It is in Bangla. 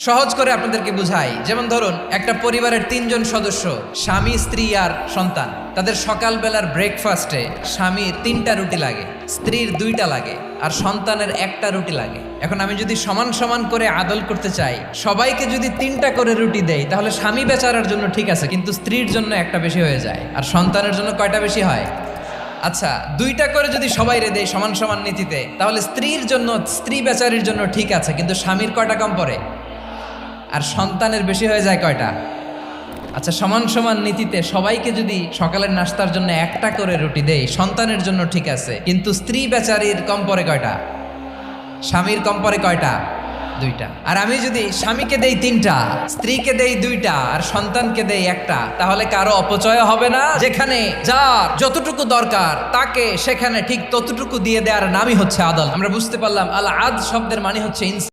সহজ করে আপনাদেরকে বুঝাই, যেমন ধরুন একটা পরিবারের ৩ জন সদস্য, স্বামী, স্ত্রী আর সন্তান। তাদের সকালবেলার ব্রেকফাস্টে স্বামীর ৩টা রুটি লাগে, স্ত্রীর 2টা লাগে, আর সন্তানের 1টা রুটি লাগে। এখন আমি যদি সমান সমান করে আদল করতে চাই, সবাইকে যদি 3টা করে রুটি দেই, তাহলে স্বামী বেচারার জন্য ঠিক আছে, কিন্তু স্ত্রীর জন্য 1টা বেশি হয়ে যায়। আর সন্তানের জন্য কয়টা বেশি হয়? আচ্ছা, 2টা করে যদি সবাই দেয় সমান সমান নীতিতে, তাহলে স্ত্রীর জন্য, স্ত্রী বেচারির জন্য ঠিক আছে, কিন্তু স্বামীর কয়টা কম পড়ে? আর সন্তানের বেশি হয়ে যায় কয়টা? আচ্ছা, সমান সমান নীতিতে সবাইকে যদি সকালের নাস্তার জন্য 1টা করে রুটি দেই, সন্তানের জন্য ঠিক আছে, কিন্তু স্ত্রী বেচারির কম পড়ে কয়টা? স্বামীর কম পড়ে কয়টা? 2টা। আর আমি যদি স্বামীকে দেই 3টা, স্ত্রীকে দেই 2টা, আর সন্তানকে দেই 1টা, তাহলে কারো অপচয় হবে না? যেখানে যার যতটুকু দরকার তাকে সেখানে ঠিক ততটুকু দিয়ে দেওয়ার নামই হচ্ছে আদল। আমরা বুঝতে পারলাম আল আদ শব্দের মানে হচ্ছে ইনসাফ।